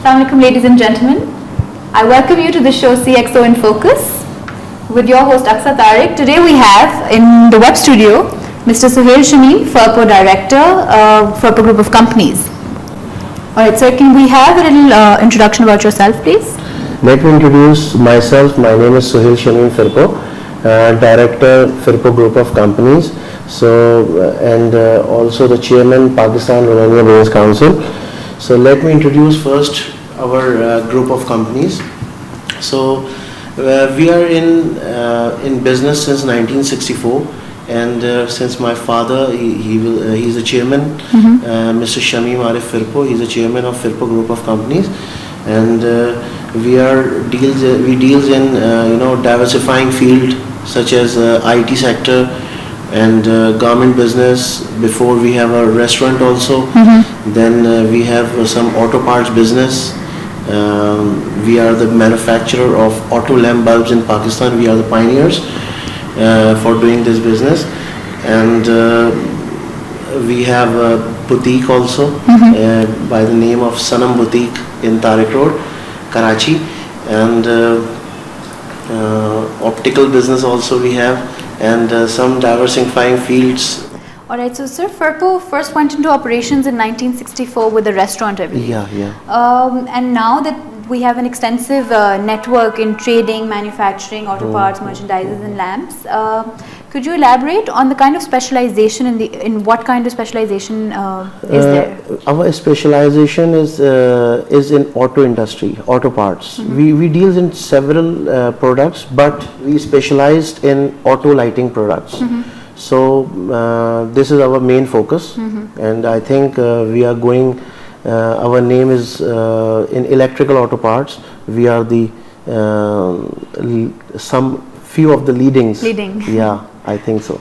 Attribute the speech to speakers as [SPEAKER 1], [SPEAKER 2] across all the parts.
[SPEAKER 1] Assalamu alaikum, ladies and gentlemen. I welcome you to the show CXO in Focus with your host Aqsa Tariq. Today we have in the web studio Mr. Suhail Shamim, FERPO Director, FERPO Group of Companies. Alright sir, can we have a little introduction about yourself please?
[SPEAKER 2] Let me introduce myself. My name is Suhail Shamim, FERPO, Director, FERPO Group of Companies. And also the Chairman, Pakistan Romania Business Council. So let me introduce first our group of companies. So we are in business since 1964, and since my father, he's a chairman, Mr. Shamim Arif FERPO, he's a chairman of FERPO Group of Companies, and we deals in diversifying field such as IT sector and garment business. Before we have a restaurant also. Then we have some auto parts business. We are the manufacturer of auto lamp bulbs in Pakistan. We are the pioneers for doing this business. And we have a boutique also by the name of Sanam Boutique in Tariq Road, Karachi. And optical business also we have, and some diversifying fields.
[SPEAKER 1] Alright, so sir, FERPO first went into operations in 1964 with a restaurant, I believe.
[SPEAKER 2] Yeah.
[SPEAKER 1] And now that we have an extensive network in trading, manufacturing, auto parts, merchandises and lamps, could you elaborate on the kind of specialization in what kind of specialization is there?
[SPEAKER 2] Our specialization is in auto industry, auto parts. We deal in several products, but we specialized in auto lighting products. So this is our main focus, and I think we are going. Our name is in electrical auto parts. We are the some few of the leadings. Yeah, I think so.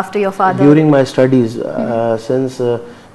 [SPEAKER 1] after your father?
[SPEAKER 2] During my studies, since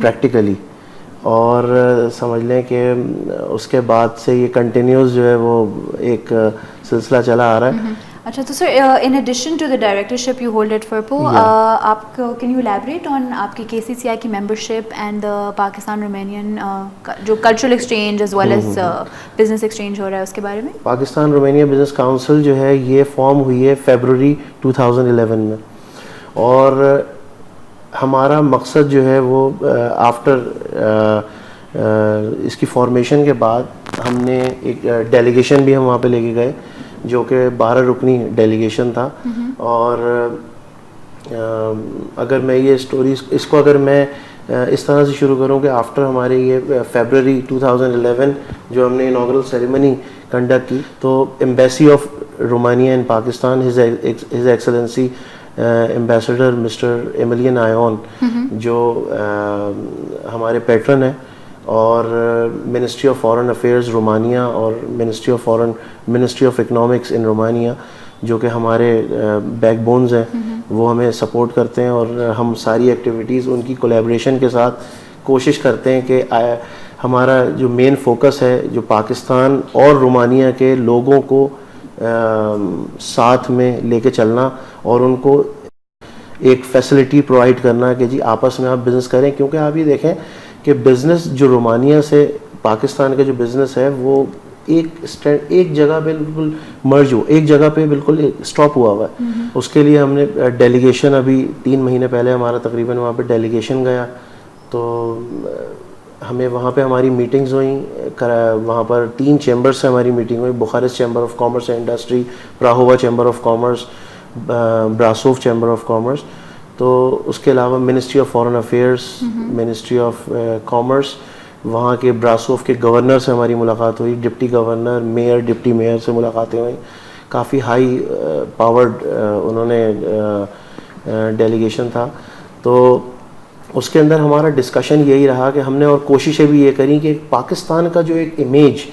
[SPEAKER 2] practically. اور سمجھ لیں کہ اس کے بعد سے یہ continues جو ہے وہ ایک سلسلہ چلا آ رہا ہے.
[SPEAKER 1] اچھا تو sir in addition to the directorship you hold at FERPO, آپ کو کین یو الیبریٹ آن آپ کی KCCI کی ممبرشپ اینڈ پاکستان رومینین جو cultural exchange as well as business exchange ہو رہا ہے اس کے بارے میں؟
[SPEAKER 2] پاکستان رومینیا بزنس کاؤنسل جو ہے یہ فارم ہوئی ہے فیبروری 2011 میں, اور ہمارا مقصد جو ہے وہ آفٹر اس کی فارمیشن کے بعد ہم نے ایک ڈیلیگیشن بھی ہم وہاں پہ لے کے گئے جو کہ 12 رکنی ڈیلیگیشن تھا. اور اگر میں یہ اسٹوری اس کو اگر میں اس طرح سے شروع کروں کہ آفٹر ہمارے یہ فیبروری 2011 جو ہم نے انوگرل سیریمنی کنڈکٹ کی, تو embassy of Romania in Pakistan his excellency ambassador mister Emilian Ion جو ہمارے پیٹرن ہیں, اور ministry of foreign affairs Romania اور ministry of economics in Romania جو کہ ہمارے بیک بونز ہیں, وہ ہمیں سپورٹ کرتے ہیں, اور ہم ساری ایکٹیویٹیز ان کی کولیبریشن کے ساتھ کوشش کرتے ہیں کہ ہمارا جو مین فوکس ہے جو پاکستان اور رومانیہ کے لوگوں کو ساتھ میں لے کے چلنا اور ان کو ایک فیسلٹی پرووائڈ کرنا کہ جی آپس میں آپ بزنس کریں. کیونکہ آپ یہ دیکھیں کہ بزنس جو رومانیہ سے پاکستان کا جو بزنس ہے وہ ایک جگہ پہ بالکل مرج ہو, ایک جگہ پہ بالکل اسٹاپ ہوا ہوا ہے. اس کے لیے ہم نے ڈیلیگیشن ابھی 3 مہینے پہلے ہمارا تقریباً وہاں پہ ڈیلیگیشن گیا, تو ہمیں وہاں پہ ہماری میٹنگز ہوئیں. وہاں پر 3 چیمبر سے ہماری میٹنگ ہوئی, Bucharest chamber of commerce and industry, Prahova chamber of commerce, Brasov chamber of commerce. تو اس کے علاوہ ministry of foreign affairs, ministry of commerce, وہاں کے براسوف کے گورنر سے ہماری ملاقات ہوئی, deputy governor, mayor, deputy mayor سے ملاقاتیں ہوئیں. کافی ہائی پاورڈ انہوں نے ڈیلیگیشن تھا. تو اس کے اندر ہمارا ڈسکشن یہی رہا کہ ہم نے اور کوششیں بھی یہ کریں کہ پاکستان کا جو ایک امیج,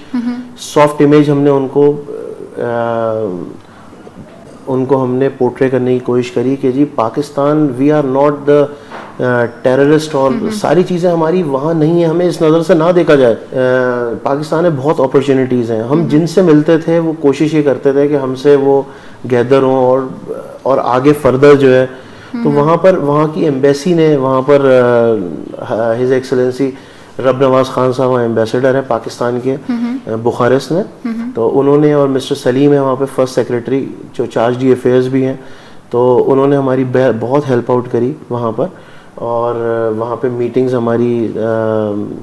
[SPEAKER 2] سافٹ امیج ہم نے ان کو ہم نے پورٹرے کرنے کی کوشش کری کہ جی Pakistan we are not the terrorist, اور ساری چیزیں ہماری وہاں نہیں ہیں, ہمیں اس نظر سے نہ دیکھا جائے. پاکستان میں بہت اپرچونیٹیز ہیں. ہم جن سے ملتے تھے وہ کوشش یہ کرتے تھے کہ ہم سے وہ گیدر ہوں اور آگے فردر جو ہے تو وہاں پر وہاں کی ایمبیسی نے وہاں پر ہز ایکسلنسی رب نواز خان صاحب وہاں ایمبیسڈر ہیں پاکستان کے بخارسٹ میں, تو انہوں نے, اور مسٹر سلیم ہے وہاں پہ فرسٹ سیکریٹری جو چارج ڈی افیئرز بھی ہیں, تو انہوں نے ہماری بہت ہیلپ آؤٹ کری وہاں پر. اور وہاں پہ میٹنگز ہماری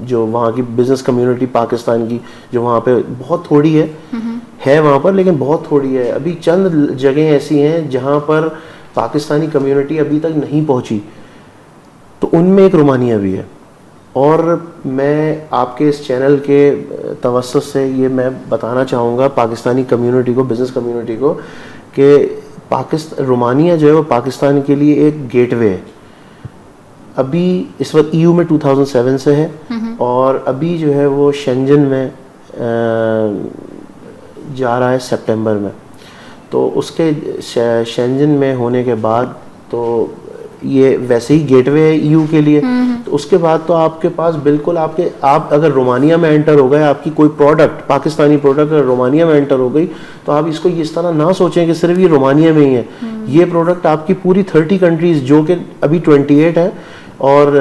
[SPEAKER 2] جو وہاں کی بزنس کمیونٹی پاکستان کی جو وہاں پہ بہت تھوڑی ہے وہاں پر, لیکن بہت تھوڑی ہے. ابھی چند جگہیں ایسی ہیں جہاں پر پاکستانی کمیونٹی ابھی تک نہیں پہنچی, تو ان میں ایک رومانیہ بھی ہے. اور میں آپ کے اس چینل کے توسط سے یہ میں بتانا چاہوں گا پاکستانی کمیونٹی کو, بزنس کمیونٹی کو, کہ رومانیہ جو ہے وہ پاکستان کے لیے ایک گیٹ وے ہے. ابھی اس وقت EU میں 2007 سے ہے, اور ابھی جو ہے وہ شینجن میں جا رہا ہے سپٹمبر میں. تو اس کے شینجن میں ہونے کے بعد تو یہ ویسے ہی گیٹ وے ہے EU کے لیے. تو اس کے بعد تو آپ کے پاس بالکل آپ اگر رومانیہ میں انٹر ہو گئے, آپ کی کوئی پروڈکٹ پاکستانی پروڈکٹ اگر رومانیہ میں انٹر ہو گئی, تو آپ اس کو اس طرح نہ سوچیں کہ صرف یہ رومانیہ میں ہی ہے. یہ پروڈکٹ آپ کی پوری 30 کنٹریز, جو کہ ابھی 28 ہے, اور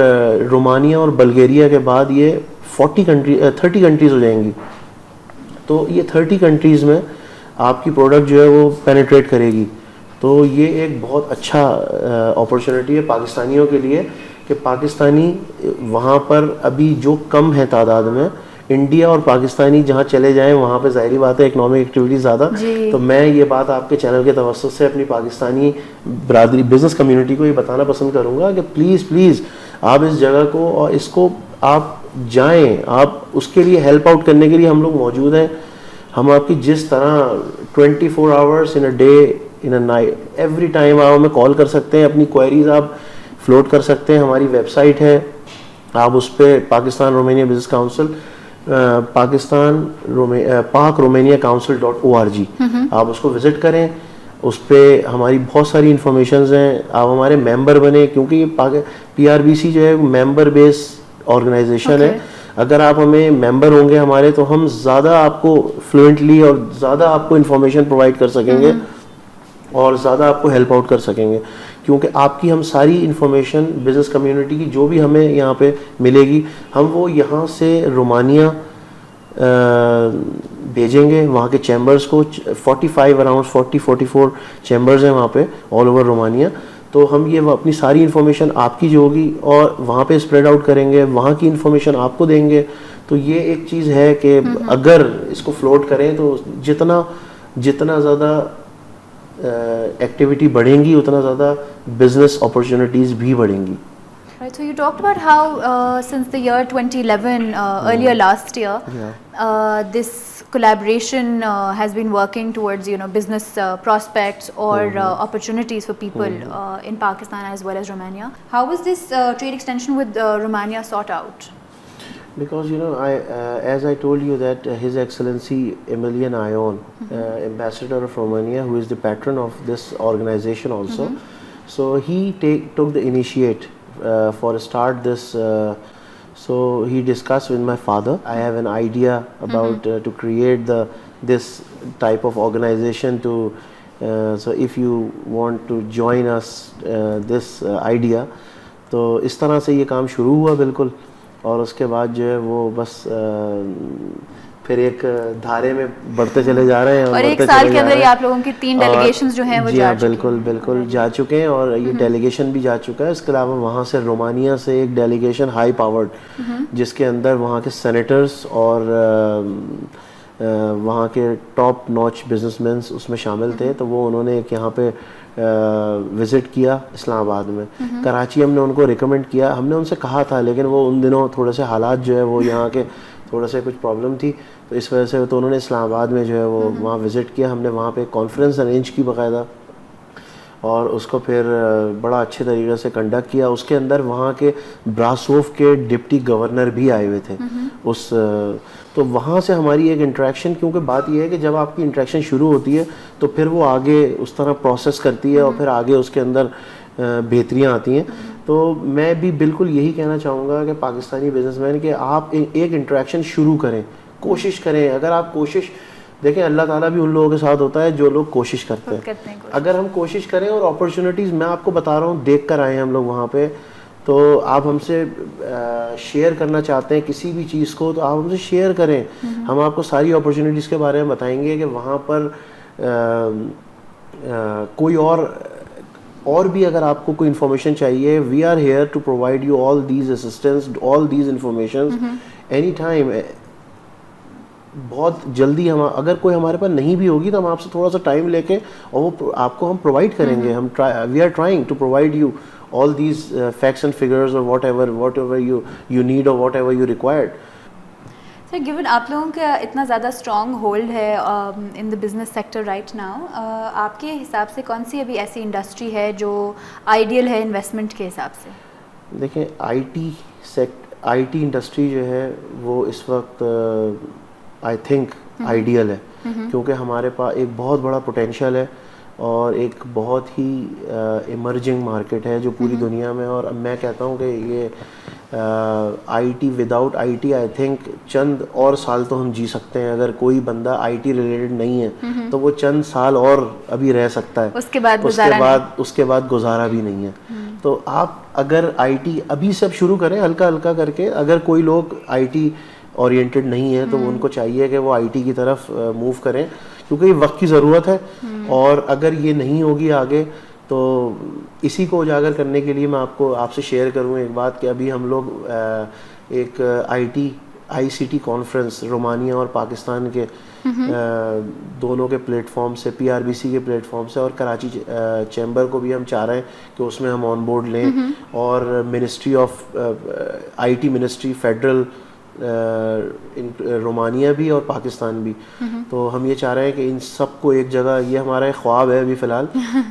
[SPEAKER 2] رومانیہ اور بلگیریا کے بعد یہ 30 کنٹریز ہو جائیں گی. تو یہ 30 کنٹریز میں آپ کی پروڈکٹ جو ہے وہ پینیٹریٹ کرے گی. تو یہ ایک بہت اچھا اپرچونٹی ہے پاکستانیوں کے لیے کہ پاکستانی وہاں پر ابھی جو کم ہے تعداد میں, انڈیا اور پاکستانی جہاں چلے جائیں وہاں پہ ظاہری بات ہے اکنامک ایکٹیویٹی زیادہ. تو میں یہ بات آپ کے چینل کے توسط سے اپنی پاکستانی برادری بزنس کمیونٹی کو یہ بتانا پسند کروں گا کہ پلیز آپ اس جگہ کو اور اس کو آپ جائیں, آپ اس کے لیے ہیلپ آؤٹ کرنے کے لیے ہم لوگ موجود ہیں. ہم آپ کی جس طرح 24 hours in a day in a night every time آپ ہمیں کال کر سکتے ہیں, اپنی کوئریز آپ فلوٹ کر سکتے ہیں. ہماری ویب سائٹ ہے, آپ اس پہ پاکستان رومانیہ بزنس کاؤنسل پاک رومانیہ council.org آپ اس کو وزٹ کریں. اس پہ ہماری بہت ساری انفارمیشنز ہیں, آپ ہمارے ممبر بنیں, کیونکہ یہ PRBC جو ہے ممبر بیس آرگنائزیشن ہے. اگر آپ ہمیں ممبر ہوں گے ہمارے, تو ہم زیادہ آپ کو فلوئنٹلی اور زیادہ آپ کو انفارمیشن پرووائڈ کر سکیں گے اور زیادہ آپ کو ہیلپ آؤٹ کر سکیں گے, کیونکہ آپ کی ہم ساری انفارمیشن بزنس کمیونٹی کی جو بھی ہمیں یہاں پہ ملے گی, ہم وہ یہاں سے رومانیہ بھیجیں گے وہاں کے چیمبرز کو. 44 چیمبرز ہیں وہاں پہ آل اوور رومانیہ. تو ہم یہ اپنی ساری انفارمیشن آپ کی جو ہوگی اور وہاں پہ اسپریڈ آؤٹ کریں گے, وہاں کی انفارمیشن آپ کو دیں گے. تو یہ ایک چیز ہے کہ اگر اس کو فلوٹ کریں تو جتنا زیادہ ایکٹیویٹی بڑھیں گی اتنا زیادہ بزنس اپرچونیٹیز بھی بڑھیں گی.
[SPEAKER 1] Right, so you talked about how since the year 2011, earlier last year, this collaboration has been working towards business prospects or opportunities for people in Pakistan as well as Romania. How was this trade extension with Romania sought out?
[SPEAKER 2] Because as I told you that His Excellency Emilian Ion, Ambassador of Romania, who is the patron of this organization also, so he took the initiate for a start this. So he discussed with my father. I have an idea about to create this type of organization to. So if you want to join us, this idea. تو اس طرح سے یہ کام شروع ہوا بالکل, اور اس کے بعد جو ہے وہ بس پھر ایک دھارے میں بڑھتے چلے جا رہے ہیں.
[SPEAKER 1] اور ایک سال کے اندر آپ لوگوں کی 3 ڈیلیگیشنز جو ہیں وہ جا چکی ہیں.
[SPEAKER 2] بالکل جا چکے ہیں, اور یہ ڈیلیگیشن بھی جا چکا ہے. اس کے علاوہ وہاں سے رومانیہ سے ایک ڈیلیگیشن ہائی پاورڈ جس کے اندر وہاں کے سینیٹرز اور وہاں کے ٹاپ نوچ بزنس مینس اس میں شامل تھے. تو وہ انہوں نے ایک یہاں پہ وزٹ کیا اسلام آباد میں. کراچی ہم نے ان کو ریکمینڈ کیا, ہم نے ان سے کہا تھا, لیکن وہ ان دنوں تھوڑے سے حالات جو ہے وہ یہاں کے تھوڑے سے کچھ پرابلم تھی, تو اس وجہ سے تو انہوں نے اسلام آباد میں جو ہے وہ وہاں وزٹ کیا. ہم نے وہاں پہ کانفرنس ارینج کی باقاعدہ, اور اس کو پھر بڑا اچھے طریقے سے کنڈکٹ کیا. اس کے اندر وہاں کے براسوف کے ڈپٹی گورنر بھی آئے ہوئے تھے اس. تو وہاں سے ہماری ایک انٹریکشن, کیونکہ بات یہ ہے کہ جب آپ کی انٹریکشن شروع ہوتی ہے تو پھر وہ آگے اس طرح پروسیس کرتی ہے, اور پھر آگے اس کے اندر بہتریاں آتی ہیں. تو میں بھی بالکل یہی کہنا چاہوں گا کہ پاکستانی بزنس مین کہ آپ ایک انٹریکشن شروع کریں, کوشش کریں. اگر آپ کوشش دیکھیں اللہ تعالیٰ بھی ان لوگوں کے ساتھ ہوتا ہے جو لوگ کوشش کرتے ہیں. اگر ہم کوشش کریں اور اپرچونیٹیز, میں آپ کو بتا رہا ہوں دیکھ کر آئے ہیں ہم لوگ وہاں پہ, تو آپ ہم سے شیئر کرنا چاہتے ہیں کسی بھی چیز کو تو آپ ہم سے شیئر کریں. ہم آپ کو ساری اپرچونیٹیز کے بارے میں بتائیں گے کہ وہاں پر کوئی اور بھی اگر آپ کو کوئی انفارمیشن چاہیے, we are here to provide you all these assistance, all these information any time. بہت جلدی ہم اگر کوئی ہمارے پاس نہیں بھی ہوگی تو ہم آپ سے تھوڑا سا ٹائم لے کے اور وہ آپ کو ہم پرووائڈ کریں گے. ہم we are trying to provide you all these facts and figures or whatever you need or whatever you required.
[SPEAKER 1] Sir given آپ لوگوں کا اتنا زیادہ اسٹرانگ ہولڈ ہے in the business sector right now, آپ کے حساب سے کون سی ابھی ایسی انڈسٹری ہے جو آئیڈیل ہے انویسٹمنٹ کے حساب سے؟
[SPEAKER 2] دیکھیں آئی ٹی انڈسٹری جو ہے وہ اس وقت آئی تھنک آئیڈیل ہے, کیونکہ ہمارے پاس ایک بہت بڑا پوٹینشیل ہے اور ایک بہت ہی ایمرجنگ مارکیٹ ہے جو پوری دنیا میں. اور میں کہتا ہوں کہ یہ I T without I T I think چند اور سال تو ہم جی سکتے ہیں. اگر کوئی بندہ آئی ٹی ریلیٹڈ نہیں ہے تو وہ چند سال اور ابھی رہ سکتا ہے, اس کے بعد گزارا بھی نہیں ہے. تو آپ اگر آئی ٹی ابھی سے شروع کریں ہلکا ہلکا کر کے, اگر کوئی لوگ آئی ٹی اورینٹڈ نہیں ہے تو ان کو چاہیے کہ وہ آئی ٹی کی طرف موو کریں, کیونکہ یہ وقت کی ضرورت ہے. اور اگر یہ نہیں ہوگی آگے تو اسی کو اجاگر کرنے کے لیے میں آپ سے شیئر کروں ایک بات کہ ابھی ہم لوگ ایک آئی سی ٹی کانفرنس رومانیہ اور پاکستان کے دونوں کے پلیٹ فارم سے, پی آر بی سی کے پلیٹ فارم سے اور کراچی چیمبر کو بھی ہم چاہ رہے ہیں کہ اس میں ہم آن بورڈ لیں, اور ministry of I T ministry federal Romania بھی اور پاکستان بھی. تو ہم یہ چاہ رہے ہیں کہ ان سب کو ایک جگہ, یہ ہمارا ایک خواب ہے ابھی فی الحال,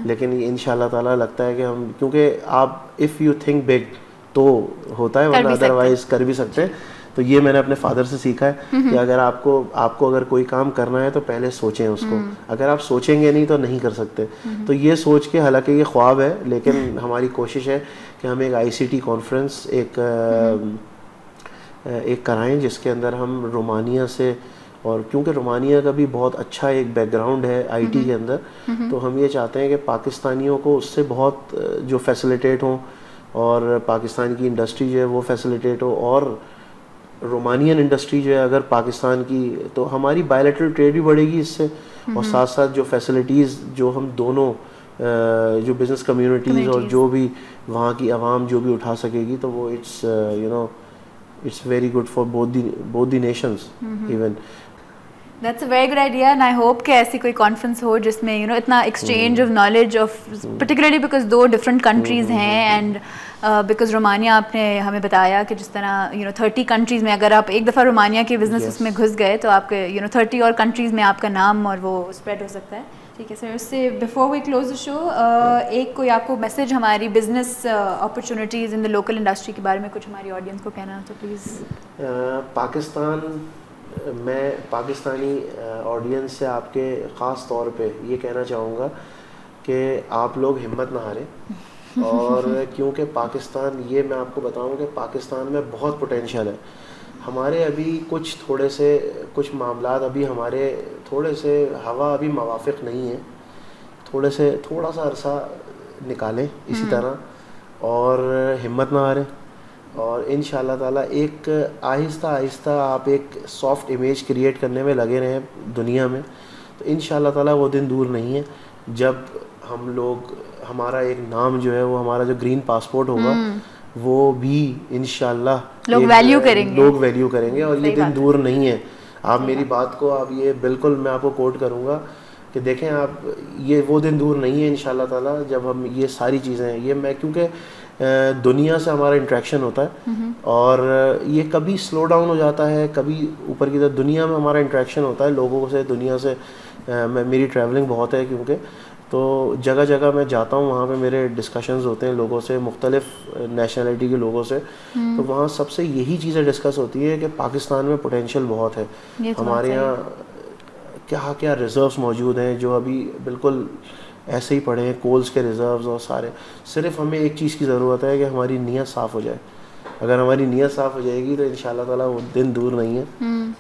[SPEAKER 2] لیکن ان شاء اللہ تعالیٰ لگتا ہے کہ ہم, کیونکہ آپ اف یو تھنک بگ تو ہوتا ہے, ورنہ ادروائز کر بھی سکتے ہیں. تو یہ میں نے اپنے فادر سے سیکھا ہے کہ اگر آپ کو اگر کوئی کام کرنا ہے تو پہلے سوچیں اس کو, اگر آپ سوچیں گے نہیں تو نہیں کر سکتے. تو یہ سوچ کے, حالانکہ یہ خواب ہے لیکن ہماری کوشش ہے کہ ہم ایک آئی سی ٹی کانفرنس ایک کرائیں جس کے اندر ہم رومانیہ سے, اور کیونکہ رومانیہ کا بھی بہت اچھا ایک بیک گراؤنڈ ہے آئی ٹی کے اندر, تو ہم یہ چاہتے ہیں کہ پاکستانیوں کو اس سے بہت جو فیسلیٹیٹ ہوں اور پاکستان کی انڈسٹری جو ہے وہ فیسلیٹیٹ ہو, اور رومانین انڈسٹری جو ہے اگر پاکستان کی, تو ہماری بائیلیٹرل ٹریڈ بھی بڑھے گی اس سے, اور ساتھ ساتھ جو فیسلٹیز جو ہم دونوں جو بزنس کمیونٹیز اور جو بھی وہاں کی عوام جو بھی اٹھا سکے گی, تو وہ it's very good for both the nations even.
[SPEAKER 1] That's a very good idea, and I hope کہ ایسی کوئی کانفرنس ہو جس میں اتنا exchange of knowledge of particularly because دو ڈفرنٹ کنٹریز ہیں, اینڈ بیکاز رومانیہ آپ نے ہمیں بتایا کہ جس طرح 30 کنٹریز میں اگر آپ ایک دفعہ رومانیہ کے بزنس اس میں گھس گئے تو آپ کے 30 اور کنٹریز میں آپ کا نام اور وہ اسپریڈ ہو سکتا ہے. ٹھیک ہے سر, اس سے بفور وی کلوز دا شو ایک کوئی آپ کو میسج ہماری business opportunities in the local industry کے بارے میں کچھ ہماری آڈینس کو کہنا تو پلیز.
[SPEAKER 2] میں پاکستانی آڈینس سے آپ کے خاص طور پہ یہ کہنا چاہوں گا کہ آپ لوگ ہمت نہ ہاریں, اور کیونکہ پاکستان, یہ میں آپ کو بتاؤں کہ پاکستان میں بہت پوٹینشیل ہے. ہمارے ابھی کچھ معاملات ابھی ہمارے تھوڑے سے ہوا ابھی موافق نہیں ہے, تھوڑا سا عرصہ نکالیں اسی طرح اور ہمت نہ ہاریں, اور ان شاء اللہ تعالیٰ ایک آہستہ آہستہ آپ ایک سافٹ امیج کریٹ کرنے میں لگے رہیں دنیا میں, تو ان شاء اللہ تعالیٰ وہ دن دور نہیں ہے جب ہمارا ایک نام جو ہے وہ ہمارا جو گرین پاسپورٹ ہوگا وہ بھی انشاءاللہ
[SPEAKER 1] لوگ
[SPEAKER 2] ویلیو کریں گے, اور یہ دن دور نہیں ہے. آپ میری بات کو, آپ یہ بالکل میں آپ کو کوٹ کروں گا کہ دیکھیں آپ, یہ وہ دن دور نہیں ہے انشاءاللہ تعالیٰ جب ہم یہ ساری چیزیں, یہ میں کیونکہ دنیا سے ہمارا انٹریکشن ہوتا ہے اور یہ کبھی سلو ڈاؤن ہو جاتا ہے, کبھی اوپر کی طرف, دنیا میں ہمارا انٹریکشن ہوتا ہے لوگوں سے, دنیا سے. میری ٹریولنگ بہت ہے کیونکہ, تو جگہ جگہ میں جاتا ہوں, وہاں پہ میرے ڈسکشنز ہوتے ہیں لوگوں سے, مختلف نیشنلٹی کے لوگوں سے, تو وہاں سب سے یہی چیزیں ڈسکس ہوتی ہے کہ پاکستان میں پوٹینشیل بہت ہے, ہمارے یہاں کیا ریزروس موجود ہیں جو ابھی بالکل ایسے ہی پڑے ہیں, کولز کے ریزروز اور سارے. صرف ہمیں ایک چیز کی ضرورت ہے کہ ہماری نیت صاف ہو جائے, اگر ہماری نیت صاف ہو جائے گی تو انشاءاللہ تعالیٰ وہ دن دور نہیں ہے.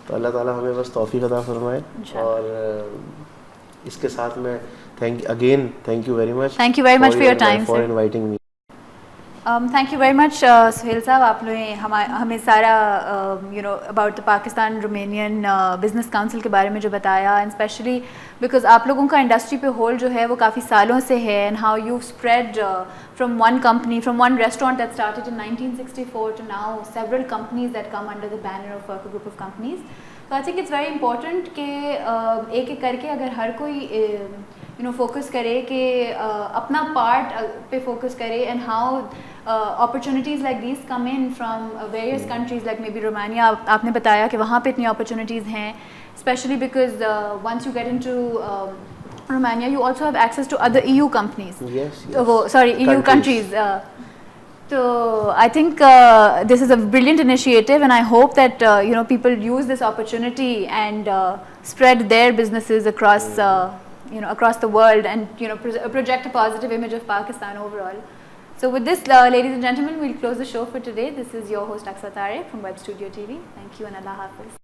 [SPEAKER 2] تو اللہ تعالیٰ ہمیں بس توفیق عطا فرمائے. اور اس کے ساتھ میں thank you very much.
[SPEAKER 1] Thank you very much for your time,
[SPEAKER 2] for
[SPEAKER 1] sir.
[SPEAKER 2] inviting me.
[SPEAKER 1] Thank you very much Sohail صاحب, آپ نے ہمیں سارا about the Pakistan Romanian business council کے بارے میں جو بتایا, اینڈ اسپیشلی بیکاز آپ لوگوں کا انڈسٹری پہ ہولڈ جو ہے وہ کافی سالوں سے ہے, and how you spread from one company, from one restaurant that started in 1964 to now several companies that come under the banner of group of companies. تو I think it's very important کہ ایک ایک کر کے اگر ہر کوئی focus کرے کہ اپنا پارٹ پہ فوکس کرے, and how opportunities like these come in from various countries like maybe Romania. آپ نے بتایا کہ وہاں پہ اتنی opportunities ہیں, especially because once you get into Romania you also have access to other EU companies.
[SPEAKER 2] Yes.
[SPEAKER 1] EU countries. So I think this is a brilliant initiative, and I hope that people use this opportunity and spread their businesses across across the world, and project a positive image of Pakistan overall. So with this, ladies and gentlemen, we'll close the show for today. This is your host Aksa Tariq from Web Studio TV. Thank you and Allah Hafiz.